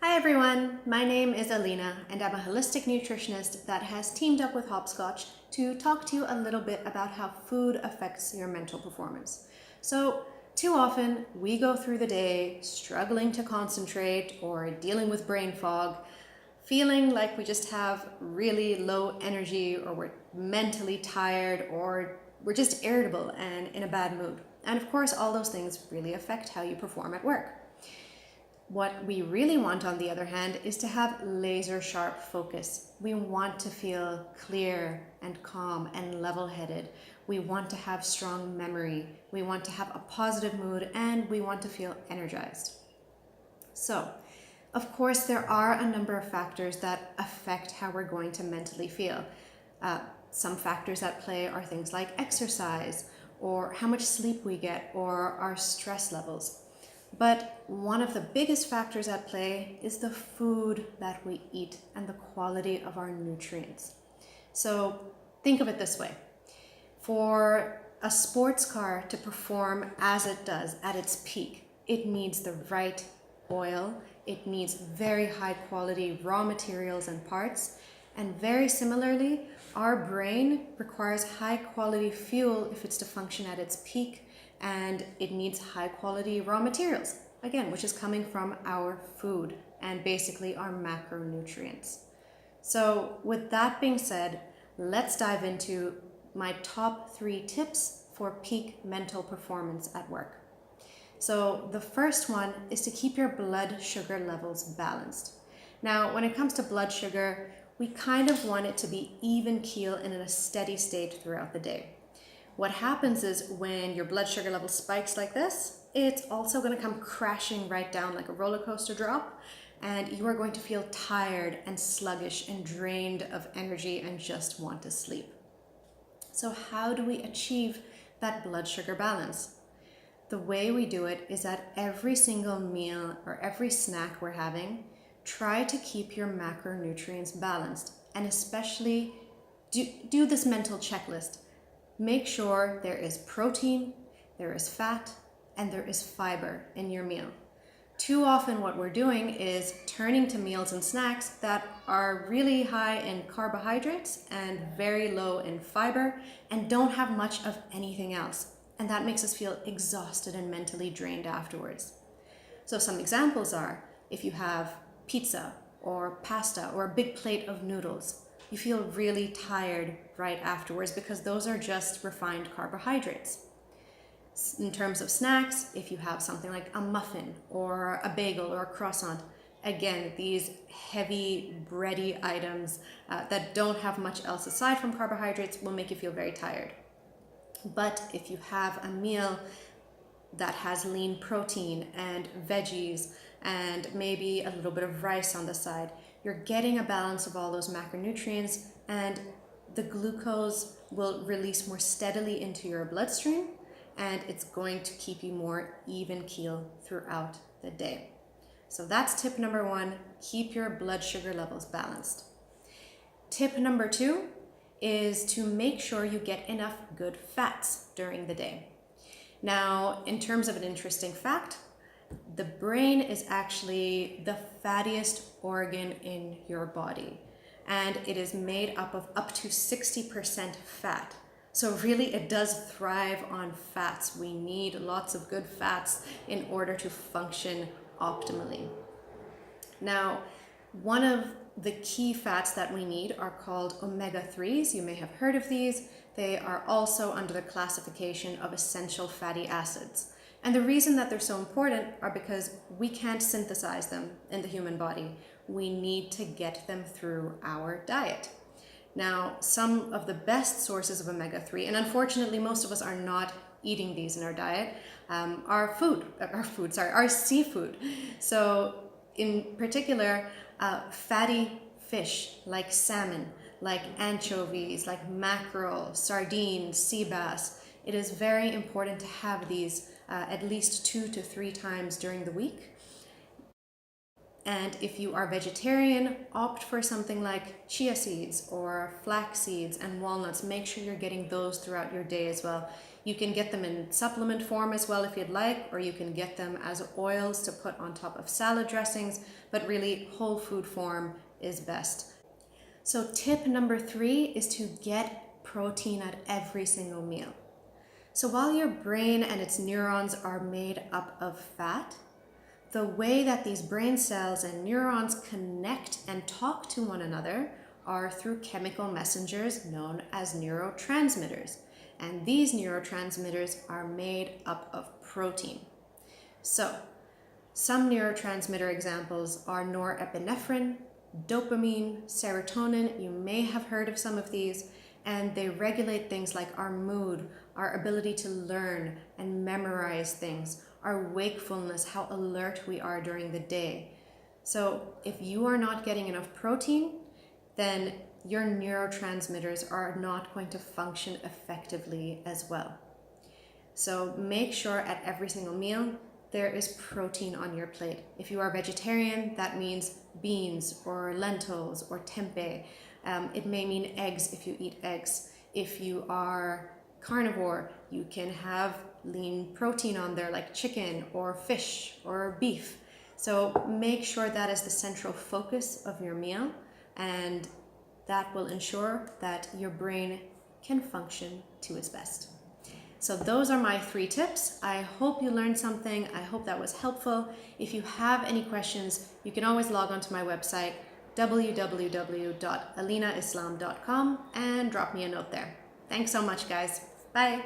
Hi everyone, my name is Alina and I'm a holistic nutritionist that has teamed up with Hopscotch to talk to you a little bit about how food affects your mental performance. So, too often we go through the day struggling to concentrate or dealing with brain fog, feeling like we just have really low energy or we're mentally tired or we're just irritable and in a bad mood. And of course, all those things really affect how you perform at work. What we really want, on the other hand, is to have laser sharp focus. We want to feel clear and calm and level-headed. We want to have strong memory. We want to have a positive mood and we want to feel energized. So, of course, there are a number of factors that affect how we're going to mentally feel. Some factors at play are things like exercise, or how much sleep we get, or our stress levels. But one of the biggest factors at play is the food that we eat and the quality of our nutrients. So think of it this way. For a sports car to perform as it does at its peak, it needs the right oil, it needs very high quality raw materials and parts, and very similarly, our brain requires high quality fuel if it's to function at its peak, and it needs high quality raw materials, again, which is coming from our food and basically our macronutrients. So with that being said, let's dive into my top 3 tips for peak mental performance at work. So the first one is to keep your blood sugar levels balanced. Now, when it comes to blood sugar, we kind of want it to be even keel and in a steady state throughout the day. What happens is when your blood sugar level spikes like this, it's also going to come crashing right down like a roller coaster drop, and you are going to feel tired and sluggish and drained of energy and just want to sleep. So how do we achieve that blood sugar balance? The way we do it is at every single meal or every snack we're having, try to keep your macronutrients balanced, and especially do this mental checklist. Make sure there is protein, there is fat, and there is fiber in your meal. Too often what we're doing is turning to meals and snacks that are really high in carbohydrates and very low in fiber and don't have much of anything else. And that makes us feel exhausted and mentally drained afterwards. So some examples are, if you have pizza or pasta or a big plate of noodles, you feel really tired right afterwards because those are just refined carbohydrates. In terms of snacks, if you have something like a muffin or a bagel or a croissant, again, these heavy bready items that don't have much else aside from carbohydrates will make you feel very tired. But if you have a meal that has lean protein and veggies and maybe a little bit of rice on the side, you're getting a balance of all those macronutrients, and the glucose will release more steadily into your bloodstream, and it's going to keep you more even keel throughout the day. So that's tip number 1, keep your blood sugar levels balanced. Tip number 2 is to make sure you get enough good fats during the day. Now, in terms of an interesting fact, the brain is actually the fattiest organ in your body, and it is made up of up to 60% fat. So really it does thrive on fats. We need lots of good fats in order to function optimally. Now, one of the key fats that we need are called omega-3s. You may have heard of these. They are also under the classification of essential fatty acids. And the reason that they're so important are because we can't synthesize them in the human body. We need to get them through our diet. Now, some of the best sources of omega-3, and unfortunately most of us are not eating these in our diet, are our seafood. So in particular, fatty fish like salmon, like anchovies, like mackerel, sardines, sea bass. It is very important to have these at least 2 to 3 times during the week. And if you are vegetarian, opt for something like chia seeds or flax seeds and walnuts. Make sure you're getting those throughout your day as well. You can get them in supplement form as well if you'd like, or you can get them as oils to put on top of salad dressings, but really whole food form is best. So tip number 3 is to get protein at every single meal. So while your brain and its neurons are made up of fat, the way that these brain cells and neurons connect and talk to one another are through chemical messengers known as neurotransmitters. And these neurotransmitters are made up of protein. So, some neurotransmitter examples are norepinephrine, dopamine, serotonin. You may have heard of some of these, and they regulate things like our mood, our ability to learn and memorize things, our wakefulness, how alert we are during the day. So if you are not getting enough protein, then your neurotransmitters are not going to function effectively as well. So make sure at every single meal there is protein on your plate. If you are vegetarian, that means beans or lentils or tempeh. It may mean eggs if you eat eggs. If you are carnivore, you can have lean protein on there like chicken or fish or beef. So make sure that is the central focus of your meal, and that will ensure that your brain can function to its best. So those are my 3 tips. I hope you learned something. I hope that was helpful. If you have any questions, you can always log on to my website, www.alinaislam.com, and drop me a note there. Thanks so much, guys. Bye.